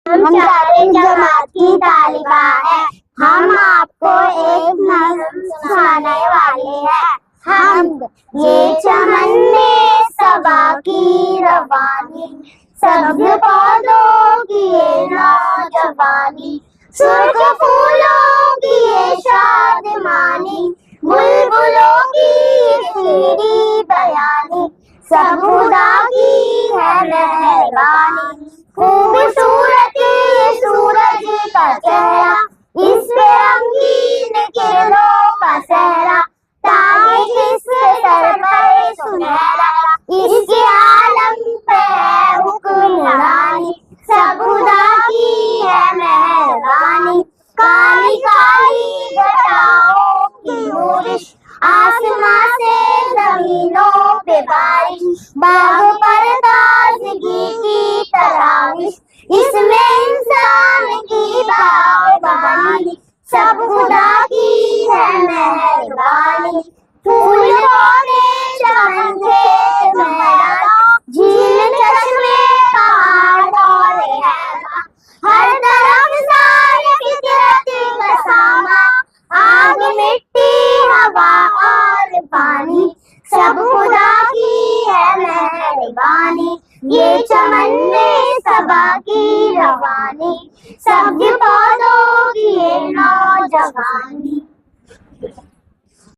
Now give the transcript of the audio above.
हम चारे जमात की तालिबा है। हम आपको एक नज़्म सुनाने वाले हैं। हमद। ये चमन में सबा की रवानी, सब्ज पौधों की ये नौजवानी, सुर्ख फूलों की ये शादमानी, बुलबुलों की ये शीरी बयानी, सब खुदा की है मेहरबानी। खूबसूरत ये सूरज का चेहरा, इस पे रंगीन किरणों का सहरा, तागे किसके सर पर सुनहरा, इसके आलम पे है हुक्मरानी, सब खुदा की है मेहरबानी। काली काली घटाओं की बारिश, आसमां से जमीनों पे बारिश, बाग पर ताजगी की तराविश, इसमें इंसान की बागबानी, सब खुदा की है मेहरबानी। फूल पौधे चमन खेत मैदान, झील चश्मे पहाड़ और हैमा, हर तरफ सारे फितरत का सामा, आग मिट्टी हवा और पानी, सब खुदा की है मेहरबानी। ये चमन में सबा की रवानी, सब्ज पौधों की ये नौजवानी।